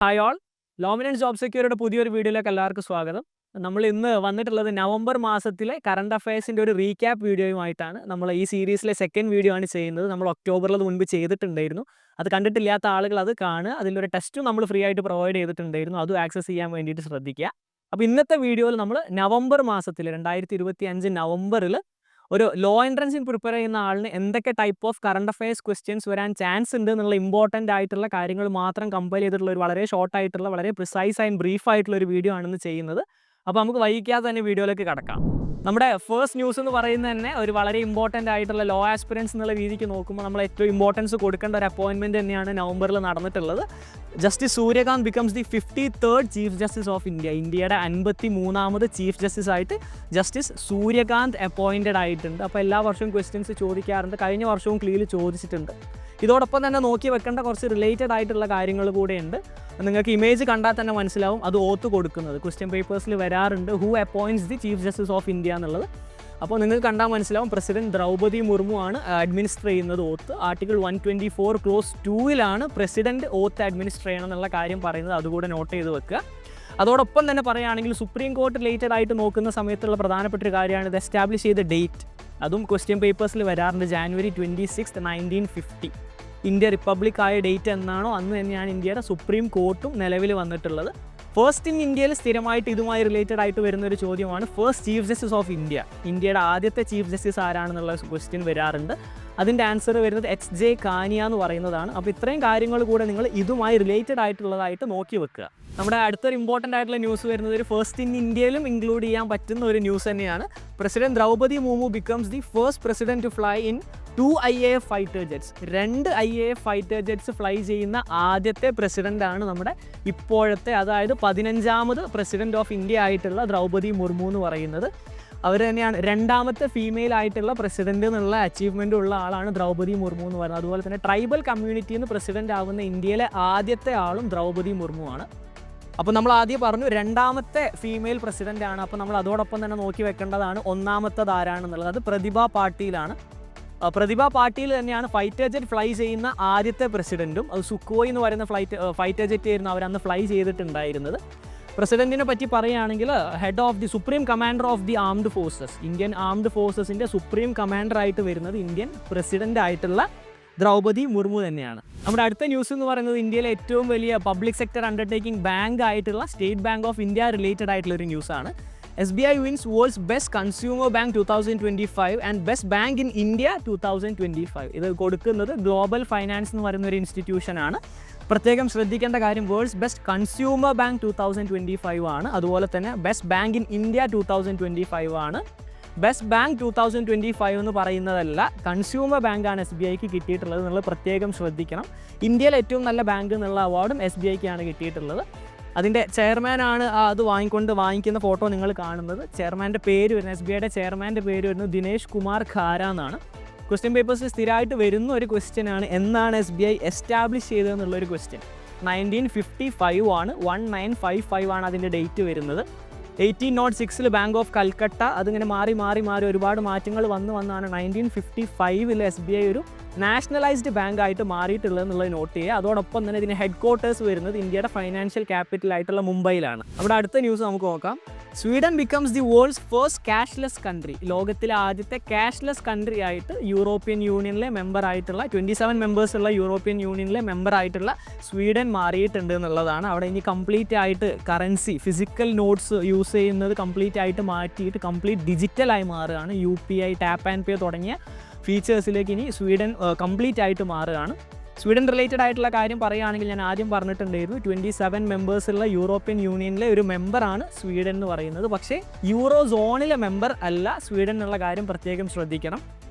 Hi all, ലോമിനൻസ് job സെക്യൂരിറ്റിയുടെ പുതിയൊരു വീഡിയോയിലേക്ക് എല്ലാവർക്കും സ്വാഗതം. നമ്മൾ ഇന്ന് വന്നിട്ടുള്ളത് നവംബർ മാസത്തിലെ കറണ്ട് അഫയേഴ്സിൻ്റെ ഒരു റീക്യാപ്പ് വീഡിയോയുമായിട്ടാണ്. നമ്മൾ ഈ സീരീസിലെ സെക്കൻഡ് വീഡിയോ ആണ് ചെയ്യുന്നത്. നമ്മൾ ഒക്ടോബറിൽ അത് മുൻപ് ചെയ്തിട്ടുണ്ടായിരുന്നു. അത് കണ്ടിട്ടില്ലാത്ത ആളുകൾ അത് കാണുക. അതിലൊരു ടെസ്റ്റും നമ്മൾ ഫ്രീ ആയിട്ട് പ്രൊവൈഡ് ചെയ്തിട്ടുണ്ടായിരുന്നു. അതും ആക്സസ് ചെയ്യാൻ വേണ്ടിയിട്ട് ശ്രദ്ധിക്കുക. അപ്പോൾ ഇന്നത്തെ വീഡിയോയിൽ നമ്മൾ നവംബർ മാസത്തിൽ 2025 നവംബറിൽ ഒരു ലോ എൻട്രൻസിന് പ്രിപ്പയർ ചെയ്യുന്ന ആളിന് എന്തൊക്കെ type of current affairs questions വരാൻ ചാൻസ് ഉണ്ട് എന്നുള്ള ഇമ്പോർട്ടൻ്റ് ആയിട്ടുള്ള കാര്യങ്ങൾ മാത്രം കമ്പയർ ചെയ്തിട്ടുള്ള ഒരു വളരെ ഷോർട്ട് ആയിട്ടുള്ള വളരെ പ്രിസൈസ് ആൻഡ് ബ്രീഫ് ആയിട്ടുള്ള ഒരു വീഡിയോ ആണെന്ന് ചെയ്യുന്നത്. അപ്പോൾ നമുക്ക് വൈകിക്കാതെ തന്നെ വീഡിയോയിലേക്ക് കടക്കാം. നമ്മുടെ ഫസ്റ്റ് ന്യൂസ് എന്ന് പറയുന്നത് തന്നെ ഒരു വളരെ ഇമ്പോർട്ടൻ്റ് ആയിട്ടുള്ള ലോ ആസ്പിറൻസ് എന്നുള്ള രീതിക്ക് നോക്കുമ്പോൾ നമ്മൾ ഏറ്റവും ഇമ്പോർട്ടൻസ് കൊടുക്കേണ്ട ഒരു അപ്പോയിൻമെൻറ്റ് തന്നെയാണ് നവംബറിൽ നടന്നിട്ടുള്ളത്. Justice Suryakant becomes the 53rd chief justice of India. ഇന്ത്യയുടെ 53ാമത് ചീഫ് ജസ്റ്റിസ് ആയിട്ട് ജസ്റ്റിസ് സൂര്യകാന്ത് അപ്പോയിൻറ്റഡ് ആയിട്ടുണ്ട്. അപ്പോൾ എല്ലാ വർഷവും ക്വസ്റ്റ്യൻസ് ചോദിക്കാറുണ്ട്. കഴിഞ്ഞ വർഷവും ക്ലിയർ ചോദിച്ചിട്ടുണ്ട്. ഇതോടൊപ്പം തന്നെ നോക്കി വെക്കേണ്ട കുറച്ച് റിലേറ്റഡ് ആയിട്ടുള്ള കാര്യങ്ങൾ കൂടെയുണ്ട്. നിങ്ങൾക്ക് ഇമേജ് കണ്ടാൽ തന്നെ മനസ്സിലാവും അത് ഓത്ത് കൊടുക്കുന്നത് ക്വസ്റ്റ്യൻ പേപ്പേഴ്സിൽ വരാറുണ്ട്. Who appoints the chief justice of India എന്നുള്ളത്. അപ്പോൾ നിങ്ങൾക്ക് കണ്ടാൽ മനസ്സിലാവും പ്രസിഡന്റ് ദ്രൗപദി മുർമു ആണ് അഡ്മിനിസ്റ്റർ ചെയ്യുന്നത് ഓത്ത്. ആർട്ടിക്കിൾ 124 ക്ലോസ് 2 പ്രസിഡന്റ് ഓത്ത് അഡ്മിനിസ്റ്റർ ചെയ്യണം എന്നുള്ള കാര്യം പറയുന്നത്. അതുകൂടെ നോട്ട് ചെയ്ത് വെക്കുക. അതോടൊപ്പം തന്നെ പറയുകയാണെങ്കിൽ സുപ്രീം കോർട്ട് റിലേറ്റഡ് ആയിട്ട് നോക്കുന്ന സമയത്തുള്ള പ്രധാനപ്പെട്ട ഒരു കാര്യമാണ് ഇത് എസ്റ്റാബ്ലിഷ് ചെയ്ത ഡേറ്റ്. അതും ക്വസ്റ്റ്യൻ പേപ്പേഴ്സിൽ വരാറുണ്ട്. January 26, 1950. ഇന്ത്യ റിപ്പബ്ലിക് ആയ ഡേറ്റ് എന്നാണോ അന്ന് തന്നെയാണ് ഇന്ത്യയുടെ സുപ്രീം കോർട്ടും നിലവിൽ വന്നിട്ടുള്ളത്. ഫസ്റ്റ് ഇൻ ഇന്ത്യയിൽ സ്ഥിരമായിട്ട് ഇതുമായി റിലേറ്റഡ് ആയിട്ട് വരുന്ന ഒരു ചോദ്യമാണ് first chief justice of India. ഇന്ത്യയുടെ ആദ്യത്തെ ചീഫ് ജസ്റ്റിസ് ആരാണെന്നുള്ള ക്വസ്റ്റ്യൻ വരാറുണ്ട്. അതിൻ്റെ ആൻസർ വരുന്നത് HJ കാനിയ എന്ന് പറയുന്നതാണ്. അപ്പോൾ ഇത്രയും കാര്യങ്ങൾ കൂടെ നിങ്ങൾ ഇതുമായി റിലേറ്റഡ് ആയിട്ടുള്ളതായിട്ട് നോക്കി വെക്കുക. നമ്മുടെ അടുത്തൊരു ഇമ്പോർട്ടൻ്റ് ആയിട്ടുള്ള ന്യൂസ് വരുന്നത് ഒരു ഫസ്റ്റ് ഇൻ ഇന്ത്യയിലും ഇൻക്ലൂഡ് ചെയ്യാൻ പറ്റുന്ന ഒരു ന്യൂസ് തന്നെയാണ്. President Droupadi Murmu becomes the first president to fly in 2 IAF fighter jets. 2 IAF fighter jets fly ചെയ്യുന്ന ആദ്യത്തെ പ്രസിഡൻ്റാണ് നമ്മുടെ ഇപ്പോഴത്തെ, അതായത് 15ാമത് പ്രസിഡന്റ് ഓഫ് ഇന്ത്യ ആയിട്ടുള്ള ദ്രൗപദി മുർമു എന്ന് പറയുന്നത്. അവർ തന്നെയാണ് രണ്ടാമത്തെ ഫീമെയിൽ ആയിട്ടുള്ള പ്രസിഡന്റ് എന്നുള്ള അച്ചീവ്മെൻ്റ് ഉള്ള ആളാണ് ദ്രൗപദി മുർമു എന്ന് പറയുന്നത്. അതുപോലെ തന്നെ ട്രൈബൽ കമ്മ്യൂണിറ്റിയിൽ നിന്ന് പ്രസിഡന്റ് ആകുന്ന ഇന്ത്യയിലെ ആദ്യത്തെ ആളും ദ്രൗപദി മുർമു ആണ്. അപ്പോൾ നമ്മൾ ആദ്യം പറഞ്ഞു രണ്ടാമത്തെ ഫീമെയിൽ പ്രസിഡന്റ് ആണ്. അപ്പോൾ നമ്മൾ അതോടൊപ്പം തന്നെ നോക്കി വെക്കേണ്ടതാണ് ഒന്നാമത്തത് ആരാണെന്നുള്ളത്. അത് പ്രതിഭ പാട്ടീലാണ്. പ്രതിഭ പാട്ടീൽ തന്നെയാണ് ഫൈറ്റർ ജെറ്റ് ഫ്ലൈ ചെയ്യുന്ന ആദ്യത്തെ പ്രസിഡന്റും. അത് സുക്കോയ് എന്ന് പറയുന്ന ഫൈറ്റർ ജെറ്റ് ആയിരുന്നു അവരന്ന് ഫ്ലൈ ചെയ്തിട്ടുണ്ടായിരുന്നത്. പ്രസിഡന്റിനെ പറ്റി പറയുകയാണെങ്കിൽ head of the supreme commander of the armed forces, Indian armed ഫോഴ്സസിൻ്റെ സുപ്രീം കമാൻഡറായിട്ട് വരുന്നത് ഇന്ത്യൻ പ്രസിഡന്റ് ആയിട്ടുള്ള ദ്രൗപദി മുർമു തന്നെയാണ്. നമ്മുടെ അടുത്ത ന്യൂസ് എന്ന് പറയുന്നത് ഇന്ത്യയിലെ ഏറ്റവും വലിയ പബ്ലിക് സെക്ടർ അണ്ടർടേക്കിംഗ് ബാങ്ക് ആയിട്ടുള്ള state bank of India related ആയിട്ടുള്ള ഒരു ന്യൂസാണ്. SBI wins World's Best Consumer Bank 2025 and Best Bank in India 2025. ഇത് കൊടുക്കുന്നത് ഗ്ലോബൽ ഫൈനാൻസ് എന്ന് പറയുന്ന ഒരു ഇൻസ്റ്റിറ്റ്യൂഷനാണ്. പ്രത്യേകം ശ്രദ്ധിക്കേണ്ട കാര്യം വേൾഡ്സ് ബെസ്റ്റ് കൺസ്യൂമർ ബാങ്ക് 2025 ആണ്. അതുപോലെ തന്നെ ബെസ്റ്റ് ബാങ്ക് ഇൻ ഇന്ത്യ 2025 ആണ്. ബെസ്റ്റ് ബാങ്ക് 2025 എന്ന് പറയുന്നതല്ല, കൺസ്യൂമർ ബാങ്കാണ് SBIക്ക് കിട്ടിയിട്ടുള്ളത് എന്നുള്ളത് പ്രത്യേകം ശ്രദ്ധിക്കണം. ഇന്ത്യയിലെ ഏറ്റവും നല്ല ബാങ്ക് എന്നുള്ള അവാർഡും SBIക്കാണ് കിട്ടിയിട്ടുള്ളത്. അതിൻ്റെ ചെയർമാനാണ് അത് വാങ്ങിക്കുന്ന ഫോട്ടോ നിങ്ങൾ കാണുന്നത്. ചെയർമാൻ്റെ പേര് വരുന്നത് SBIയുടെ ചെയർമാൻ്റെ പേര് വരുന്നത് ദിനേശ് കുമാർ ഖാര എന്നാണ്. ക്വസ്റ്റ്യൻ പേപ്പേഴ്സിൽ സ്ഥിരമായിട്ട് വരുന്ന ഒരു ക്വസ്റ്റ്യനാണ് എന്നാണ് SBI എസ്റ്റാബ്ലിഷ് ചെയ്തതെന്നുള്ളൊരു ക്വസ്റ്റ്യൻ. 1955 ആണ്. 1955 ആണ് അതിൻ്റെ ഡേറ്റ് വരുന്നത്. 1806 ബാങ്ക് ഓഫ് കൽക്കട്ട, അതിങ്ങനെ മാറി ഒരുപാട് മാറ്റങ്ങൾ വന്നാണ് 1955 SBI ഒരു നാഷണലൈസ്ഡ് ബാങ്ക് ആയിട്ട് മാറിയിട്ടുള്ളത് എന്നുള്ളത് നോട്ട് ചെയ്യുക. അതോടൊപ്പം തന്നെ ഇതിന് ഹെഡ് ക്വാർട്ടേഴ്സ് വരുന്നത് ഇന്ത്യയുടെ ഫൈനാൻഷ്യൽ ക്യാപിറ്റൽ ആയിട്ടുള്ള മുംബൈയിലാണ്. നമ്മുടെ അടുത്ത ന്യൂസ് നമുക്ക് നോക്കാം. Sweden becomes the world's first cashless country. ലോകത്തിലെ ആദ്യത്തെ ക്യാഷ്ലെസ് കൺട്രി ആയിട്ട് യൂറോപ്യൻ യൂണിയനിലെ മെമ്പർ ആയിട്ടുള്ള 27 മെമ്പേഴ്സ് ഉള്ള യൂറോപ്യൻ യൂണിയനിലെ മെമ്പർ ആയിട്ടുള്ള സ്വീഡൻ മാറിയിട്ടുണ്ട് എന്നുള്ളതാണ്. അവിടെ ഇനി കംപ്ലീറ്റ് ആയിട്ട് കറൻസി ഫിസിക്കൽ നോട്ട്സ് യൂസ് ചെയ്യുന്നത് കംപ്ലീറ്റ് ആയിട്ട് മാറ്റിയിട്ട് കംപ്ലീറ്റ് ഡിജിറ്റലായി മാറുകയാണ്. UPI, ടാപ്പ് ആൻഡ് പേ തുടങ്ങിയ ഫീച്ചേഴ്സിലേക്ക് ഇനി സ്വീഡൻ കംപ്ലീറ്റ് ആയിട്ട് മാറുകയാണ്. സ്വീഡൻ റിലേറ്റഡ് ആയിട്ടുള്ള കാര്യം പറയുകയാണെങ്കിൽ ഞാൻ ആദ്യം പറഞ്ഞിട്ടുണ്ടായിരുന്നു 27 മെമ്പേഴ്സുള്ള യൂറോപ്യൻ യൂണിയനിലെ ഒരു മെമ്പറാണ് സ്വീഡൻ എന്ന് പറയുന്നത്. പക്ഷേ യൂറോ സോണിലെ മെമ്പർ അല്ല സ്വീഡൻ എന്നുള്ള കാര്യം പ്രത്യേകം ശ്രദ്ധിക്കണം.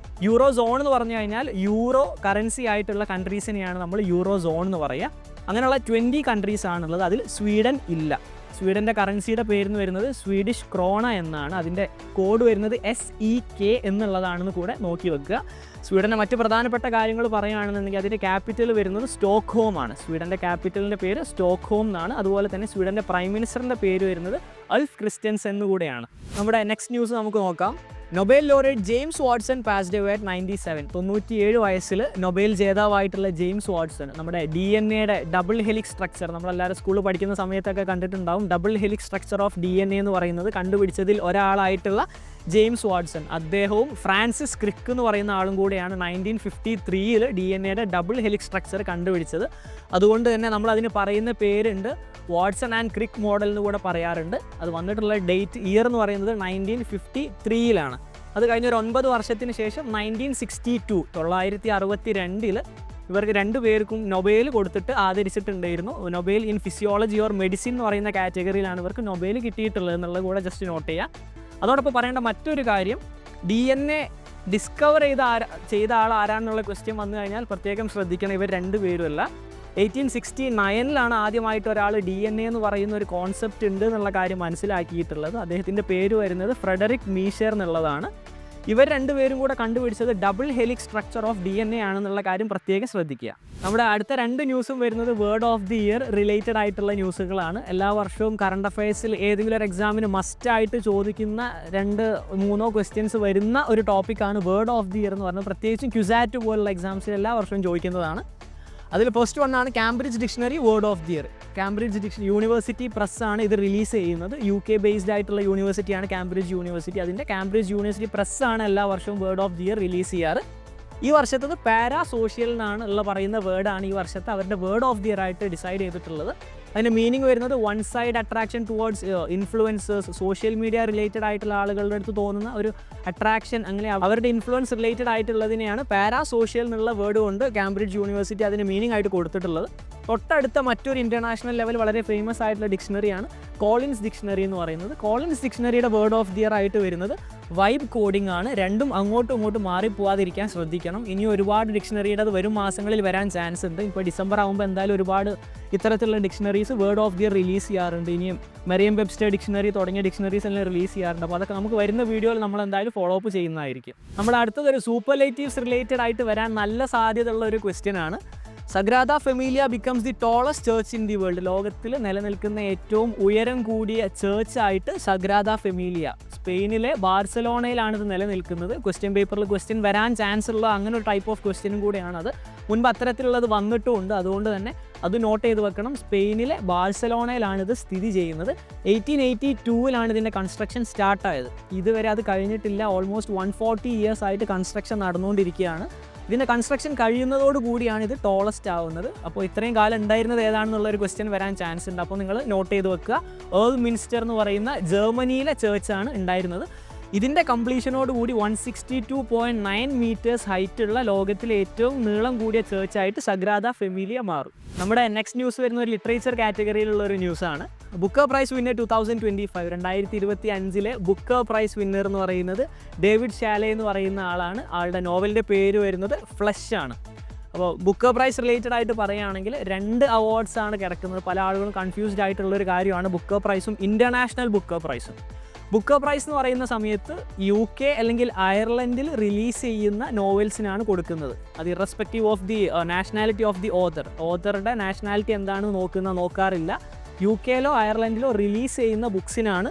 യൂറോ സോൺ എന്ന് പറഞ്ഞു കഴിഞ്ഞാൽ യൂറോ കറൻസി ആയിട്ടുള്ള കൺട്രീസിനെയാണ് നമ്മൾ യൂറോ സോൺ എന്ന് പറയുക. അങ്ങനെയുള്ള 20 കൺട്രീസ് ആണുള്ളത്. അതിൽ സ്വീഡൻ ഇല്ല. സ്വീഡൻ്റെ കറൻസിയുടെ പേരെന്ന് വരുന്നത് സ്വീഡിഷ് ക്രോണ എന്നാണ്. അതിൻ്റെ കോഡ് വരുന്നത് SEK എന്നുള്ളതാണെന്ന് കൂടെ നോക്കി വെക്കുക. സ്വീഡൻ്റെ മറ്റ് പ്രധാനപ്പെട്ട കാര്യങ്ങൾ പറയുകയാണെന്നുണ്ടെങ്കിൽ അതിൻ്റെ ക്യാപിറ്റൽ വരുന്നത് സ്റ്റോക്ക്ഹോം ആണ്. സ്വീഡൻ്റെ ക്യാപിറ്റലിൻ്റെ പേര് സ്റ്റോക്ക്ഹോം എന്നാണ്. അതുപോലെ തന്നെ സ്വീഡൻ്റെ പ്രൈം മിനിസ്റ്ററിൻ്റെ പേര് വരുന്നത് അൾഫ് ക്രിസ്റ്റ്യൻസൻ എന്നുകൂടെയാണ്. നമ്മുടെ നെക്സ്റ്റ് ന്യൂസ് നമുക്ക് നോക്കാം. Nobel laureate James Watson passed away at 97. 97 വയസ്സിൽ നൊബേൽ ജേതാവായിട്ടുള്ള ജെയിംസ് വാട്സൺ നമ്മുടെ DNA-യുടെ ഡബിൾ ഹെലിക്സ് സ്ട്രക്ചർ, നമ്മളെല്ലാവരും സ്കൂളിൽ പഠിക്കുന്ന സമയത്തൊക്കെ കണ്ടിട്ടുണ്ടാവും. Double helix structure of DNA എന്ന് പറയുന്നത് കണ്ടുപിടിച്ചതിൽ ഒരാളായിട്ടുള്ള ജെയിംസ് വാട്സൺ, അദ്ദേഹവും ഫ്രാൻസിസ് ക്രിക്ക് എന്ന് പറയുന്ന ആളും കൂടെയാണ് 1953 DNA-യുടെ ഡബിൾ ഹെലിക്സ് സ്ട്രക്ചർ കണ്ടുപിടിച്ചത്. അതുകൊണ്ട് തന്നെ നമ്മൾ അതിന് പറയുന്ന പേരുണ്ട് വാട്സൺ ആൻഡ് ക്രിക്ക് മോഡൽ എന്ന് കൂടെ പറയാറുണ്ട്. അത് വന്നിട്ടുള്ള ഇയർ എന്ന് പറയുന്നത് 1953 അത് കഴിഞ്ഞൊരു 9 വർഷത്തിന് ശേഷം 1962 1962 ഇവർക്ക് രണ്ടുപേർക്കും നൊബേൽ കൊടുത്തിട്ട് ആദരിച്ചിട്ടുണ്ടായിരുന്നു. Nobel in physiology or medicine എന്ന് പറയുന്ന കാറ്റഗറിയിലാണ് ഇവർക്ക് നൊബേൽ കിട്ടിയിട്ടുള്ളത് എന്നുള്ളത് കൂടെ ജസ്റ്റ് നോട്ട് ചെയ്യാം. അതോടൊപ്പം പറയേണ്ട മറ്റൊരു കാര്യം, DNA ഡിസ്കവർ ചെയ്ത ആൾ ആരാണെന്നുള്ള ക്വസ്റ്റ്യൻ വന്നു കഴിഞ്ഞാൽ പ്രത്യേകം ശ്രദ്ധിക്കണം. ഇവർ രണ്ടുപേരുമല്ല. 1869 ആദ്യമായിട്ട് ഒരാൾ DNA എന്ന് പറയുന്ന ഒരു കോൺസെപ്റ്റ് ഉണ്ട് എന്നുള്ള കാര്യം മനസ്സിലാക്കിയിട്ടുള്ളത്. അദ്ദേഹത്തിൻ്റെ പേര് വരുന്നത് ഫ്രെഡറിക് മീഷർ എന്നുള്ളതാണ്. ഇവർ രണ്ടുപേരും കൂടെ കണ്ടുപിടിച്ചത് double helix structure of DNA ആണെന്നുള്ള കാര്യം പ്രത്യേകം ശ്രദ്ധിക്കുക. നമ്മുടെ അടുത്ത 2 ന്യൂസും വരുന്നത് word of the year related ആയിട്ടുള്ള ന്യൂസുകളാണ്. എല്ലാ വർഷവും കറണ്ട് അഫയേഴ്സിൽ ഏതെങ്കിലും ഒരു എക്സാമിന് മസ്റ്റായിട്ട് ചോദിക്കുന്ന 2-3 ക്വസ്റ്റ്യൻസ് വരുന്ന ഒരു ടോപ്പിക്കാണ് വേർഡ് ഓഫ് ദി ഇയർ എന്ന് പറയുന്നത്. പ്രത്യേകിച്ചും ക്യുസാറ്റ് പോലുള്ള എക്സാംസിൽ എല്ലാ വർഷവും ചോദിക്കുന്നതാണ്. അതിൽ ഫസ്റ്റ് വണ്ണാണ് Cambridge dictionary word of the year. Cambridge university പ്രസ്സാണ് ഇത് റിലീസ് ചെയ്യുന്നത്. UK ബേസ്ഡ് ആയിട്ടുള്ള യൂണിവേഴ്സിറ്റിയാണ് കാംബ്രിഡ്ജ് യൂണിവേഴ്സിറ്റി. അതിൻ്റെ കാംബ്രിഡ്ജ് യൂണിവേഴ്സിറ്റി പ്രസ്സാണ് എല്ലാ വർഷവും word of the year release ചെയ്യാറ്. ഈ വർഷത്തത് പാരാ സോഷ്യൽ എന്നാണ് പറയുന്ന വേർഡാണ് ഈ വർഷത്തെ അവരുടെ വേർഡ് ഓഫ് ദി ഇയർ ആയിട്ട് ഡിസൈഡ് ചെയ്തിട്ടുള്ളത്. അതിൻ്റെ മീനിങ് വരുന്നത് one side attraction towards influencers, social media related ആയിട്ടുള്ള ആളുകളുടെ അടുത്ത് തോന്നുന്ന ഒരു അട്രാക്ഷൻ, അങ്ങനെ അവരുടെ ഇൻഫ്ലുവൻസ് റിലേറ്റഡ് ആയിട്ടുള്ളതിനെയാണ് പാരാ സോഷ്യൽ എന്നുള്ള വേർഡ് കൊണ്ട് കാംബ്രിഡ്ജ് യൂണിവേഴ്സിറ്റി അതിന് മീനിങ് ആയിട്ട് കൊടുത്തിട്ടുള്ളത്. തൊട്ടടുത്ത മറ്റൊരു ഇൻ്റർനാഷണൽ ലെവൽ വളരെ ഫേമസ് ആയിട്ടുള്ള ഡിക്ഷണറിയാണ് കോളിൻസ് ഡിക്ഷണറി എന്ന് പറയുന്നത്. കോളിൻസ് ഡിക്ഷണറിയുടെ വേർഡ് ഓഫ് ദി ഇയർ ആയിട്ട് വരുന്നത് വൈബ് കോഡിംഗ് ആണ്. രണ്ടും അങ്ങോട്ടും ഇങ്ങോട്ടും മാറിപ്പോവാതിരിക്കാൻ ശ്രദ്ധിക്കണം. ഇനി ഒരുപാട് ഡിക്ഷണറിയുടെ അത് വരും മാസങ്ങളിൽ വരാൻ ചാൻസ് ഉണ്ട്. ഇപ്പോൾ ഡിസംബർ ആകുമ്പോൾ എന്തായാലും ഒരുപാട് ഇത്തരത്തിലുള്ള dictionaries word of the year release ചെയ്യാറുണ്ട്. ഇനിയും മെറിയം വെബ്സ്റ്റർ ഡിക്ഷണറി തുടങ്ങിയ ഡിക്ഷണറീസ് എല്ലാം റിലീസ് ചെയ്യാറുണ്ട്. അപ്പോൾ അതൊക്കെ നമുക്ക് വരുന്ന വീഡിയോയിൽ നമ്മൾ എന്തായാലും ഫോളോ അപ്പ് ചെയ്യുന്നതായിരിക്കും. നമ്മുടെ അടുത്തതൊരു സൂപ്പർലേറ്റീവ്സ് റിലേറ്റഡ് ആയിട്ട് വരാൻ നല്ല സാധ്യതയുള്ള ഒരു ക്വസ്റ്റ്യൻ ആണ്. Sagrada Familia becomes the tallest church in the world. ലോകത്തിൽ നിലനിൽക്കുന്ന ഏറ്റവും ഉയരം കൂടിയ ചേർച്ചായിട്ട് സഗ്രാദ ഫെമീലിയ സ്പെയിനിലെ ബാർസലോണയിലാണ് ഇത് നിലനിൽക്കുന്നത്. ക്വസ്റ്റ്യൻ പേപ്പറിൽ ക്വസ്റ്റ്യൻ വരാൻ ചാൻസ് ഉള്ള അങ്ങനെ ഒരു ടൈപ്പ് ഓഫ് ക്വസ്റ്റ്യനും കൂടെയാണത്. മുൻപ് അത്തരത്തിലുള്ളത് വന്നിട്ടുമുണ്ട്. അതുകൊണ്ട് തന്നെ അത് നോട്ട് ചെയ്ത് വെക്കണം. സ്പെയിനിലെ ബാർസലോണയിലാണ് ഇത് സ്ഥിതി ചെയ്യുന്നത്. 1882 ഇതിൻ്റെ കൺസ്ട്രക്ഷൻ സ്റ്റാർട്ടായത്. ഇതുവരെ അത് കഴിഞ്ഞിട്ടില്ല. ഓൾമോസ്റ്റ് 140 years ആയിട്ട് കൺസ്ട്രക്ഷൻ നടന്നുകൊണ്ടിരിക്കുകയാണ്. ഇതിൻ്റെ കൺസ്ട്രക്ഷൻ കഴിയുന്നതോടുകൂടിയാണ് ഇത് ടോളസ്റ്റ് ആവുന്നത്. അപ്പോൾ ഇത്രയും കാലം ഉണ്ടായിരുന്നത് ഏതാണെന്നുള്ള ഒരു ക്വസ്റ്റ്യൻ വരാൻ ചാൻസ് ഉണ്ട്. അപ്പോൾ നിങ്ങൾ നോട്ട് ചെയ്ത് വെക്കുക. ഏൾ മിൻസ്റ്റർ എന്ന് പറയുന്ന ജർമ്മനിയിലെ ചേർച്ചാണ് ഉണ്ടായിരുന്നത്. ഇതിൻ്റെ കംപ്ലീഷനോടുകൂടി 162.9 meters ഹൈറ്റുള്ള ലോകത്തിലെ ഏറ്റവും നീളം കൂടിയ ചേർച്ചായിട്ട് സഗ്രാദ ഫെമീലിയ മാറും. നമ്മുടെ നെക്സ്റ്റ് ന്യൂസ് വരുന്ന ഒരു ലിറ്ററേച്ചർ കാറ്റഗറിയിലുള്ള ഒരു ന്യൂസാണ്. Booker prize winner 2025 2025 Booker prize winner എന്ന് പറയുന്നത് ഡേവിഡ് ഷാലെ എന്ന് പറയുന്ന ആളാണ്. ആളുടെ നോവലിൻ്റെ പേര് വരുന്നത് ഫ്ലഷ് ആണ്. അപ്പോൾ ബുക്കർ പ്രൈസ് റിലേറ്റഡ് ആയിട്ട് പറയുകയാണെങ്കിൽ 2 അവാർഡ്സ് ആണ് കിടക്കുന്നത്. പല ആളുകളും കൺഫ്യൂസ്ഡ് ആയിട്ടുള്ളൊരു കാര്യമാണ് ബുക്കർ പ്രൈസും ഇൻ്റർനാഷണൽ ബുക്കർ പ്രൈസും. ബുക്കർ പ്രൈസ് എന്ന് പറയുന്ന സമയത്ത് UK അല്ലെങ്കിൽ അയർലൻഡിൽ റിലീസ് ചെയ്യുന്ന നോവൽസിനാണ് കൊടുക്കുന്നത്. അത് irrespective of the nationality of the ഓതറുടെ നാഷണാലിറ്റി എന്താണെന്ന് നോക്കാറില്ല. UKയിലോ അയർലൻഡിലോ റിലീസ് ചെയ്യുന്ന ബുക്സിനാണ്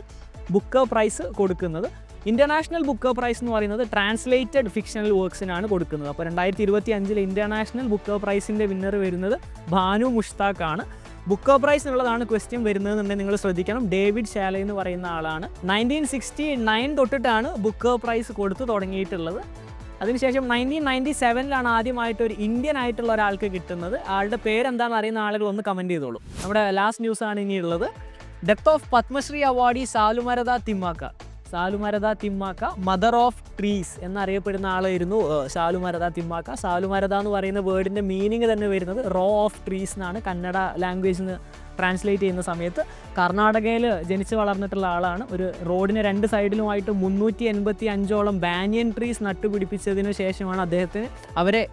ബുക്കർ പ്രൈസ് കൊടുക്കുന്നത്. ഇൻ്റർനാഷണൽ ബുക്കർ പ്രൈസ് എന്ന് പറയുന്നത് ട്രാൻസ്ലേറ്റഡ് ഫിക്ഷണൽ വർക്ക്സിനാണ് കൊടുക്കുന്നത്. അപ്പോൾ 2025 ഇൻ്റർനാഷണൽ ബുക്കർ പ്രൈസിൻ്റെ വിന്നർ വരുന്നത് ഭാനു മുഷ്താഖാണ്. ബുക്കർ പ്രൈസ് എന്നുള്ളതാണ് ക്വസ്റ്റ്യൻ വരുന്നതെന്നുണ്ടെങ്കിൽ നിങ്ങൾ ശ്രദ്ധിക്കണം. ഡേവിഡ് ഷാലെ എന്ന് പറയുന്ന ആളാണ്. 1969 തൊട്ടിട്ടാണ് ബുക്കർ പ്രൈസ് കൊടുത്തു തുടങ്ങിയിട്ടുള്ളത്. അതിനുശേഷം 1997 ആദ്യമായിട്ട് ഒരു ഇന്ത്യൻ ആയിട്ടുള്ള ഒരാൾക്ക് കിട്ടുന്നത്. ആളുടെ പേരെന്താണെന്ന് അറിയുന്ന ആളുകൾ ഒന്ന് കമൻറ്റ് ചെയ്തോളൂ. നമ്മുടെ ലാസ്റ്റ് ന്യൂസാണ് ഇനിയുള്ളത്. Death of Padma Shri awardee Saalumarada Thimmakka mother of trees എന്നറിയപ്പെടുന്ന ആളായിരുന്നു സാലുമരദ തിമ്മാക്ക. സാലുമരദ എന്ന് പറയുന്ന വേർഡിൻ്റെ മീനിങ് തന്നെ വരുന്നത് റോ ഓഫ് ട്രീസ് എന്നാണ്. കന്നഡ ലാംഗ്വേജിൽ നിന്ന് ട്രാൻസ്ലേറ്റ് ചെയ്യുന്ന സമയത്ത് കർണാടകയിൽ ജനിച്ച് വളർന്നിട്ടുള്ള ആളാണ്. ഒരു റോഡിന് 2 സൈഡിലുമായിട്ട് 385ഓളം ബാനിയൻ ട്രീസ് നട്ടുപിടിപ്പിച്ചതിന് ശേഷമാണ് അദ്ദേഹത്തിന് അവരെ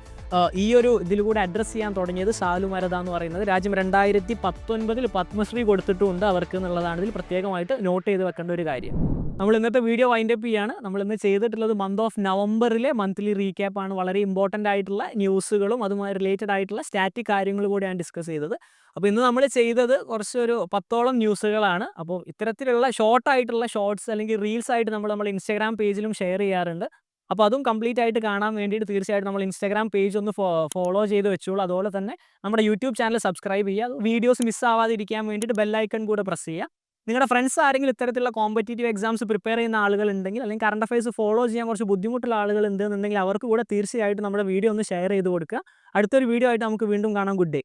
ഈ ഒരു ഇതിലൂടെ അഡ്രസ്സ് ചെയ്യാൻ തുടങ്ങിയത് സാലുമരദ എന്ന് പറയുന്നത്. രാജ്യം 2019 പത്മശ്രീ കൊടുത്തിട്ടുമുണ്ട് അവർക്ക് എന്നുള്ളതാണ് ഇതിൽ പ്രത്യേകമായിട്ട് നോട്ട് ചെയ്ത് വെക്കേണ്ട ഒരു കാര്യം. നമ്മൾ ഇന്നത്തെ വീഡിയോ വൈൻഡപ്പ് ചെയ്യാണ്. നമ്മൾ ഇന്ന് ചെയ്തിട്ടുള്ളത് മന്ത് ഓഫ് നവംബറിലെ മന്ത്ലി റീക്യാപ്പ് ആണ്. വളരെ ഇമ്പോർട്ടൻ്റ് ആയിട്ടുള്ള ന്യൂസുകളും അതുമായി റിലേറ്റഡ് ആയിട്ടുള്ള സ്റ്റാറ്റിക് കാര്യങ്ങൾ കൂടിയാണ് ഡിസ്കസ് ചെയ്തത്. അപ്പോൾ ഇന്ന് നമ്മൾ ചെയ്തത് കുറച്ചൊരു 10ഓളം ന്യൂസുകളാണ്. അപ്പോൾ ഇത്തരത്തിലുള്ള ഷോർട്ടായിട്ടുള്ള ഷോർട്സ് അല്ലെങ്കിൽ റീൽസ് ആയിട്ട് നമ്മൾ ഇൻസ്റ്റാഗ്രാം പേജിലും ഷെയർ ചെയ്യാറുണ്ട്. അപ്പോൾ അതും കംപ്ലീറ്റ് ആയിട്ട് കാണാൻ വേണ്ടിയിട്ട് തീർച്ചയായിട്ടും നമ്മൾ ഇൻസ്റ്റാഗ്രാം പേജ് ഒന്ന് ഫോളോ ചെയ്ത് വെച്ചോളൂ. അതുപോലെ തന്നെ നമ്മുടെ യൂട്യൂബ് ചാനൽ സബ്സ്ക്രൈബ് ചെയ്യുക. വീഡിയോസ് മിസ്സാവാതിരിക്കാൻ വേണ്ടിയിട്ട് ബെല്ലൈക്കൺ കൂടെ പ്രസ് ചെയ്യുക. നിങ്ങളുടെ ഫ്രണ്ട്സ് ആരെങ്കിലും ഇത്തരത്തിലുള്ള കോമ്പറ്റേറ്റീവ് എക്സാംസ് പ്രിപ്പയർ ചെയ്യുന്ന ആളുകളുണ്ടെങ്കിൽ അല്ലെങ്കിൽ കറണ്ട് അഫയേഴ്സ് ഫോളോ ചെയ്യാൻ കുറച്ച് ബുദ്ധിമുട്ടുള്ള ആളുകൾ ഉണ്ടെന്നുണ്ടെങ്കിൽ അവർക്ക് കൂടെ തീർച്ചയായിട്ടും നമ്മുടെ വീഡിയോ ഒന്ന് ഷെയർ ചെയ്ത് കൊടുക്കുക. അടുത്തൊരു വീഡിയോ ആയിട്ട് നമുക്ക് വീണ്ടും കാണാം. Good day.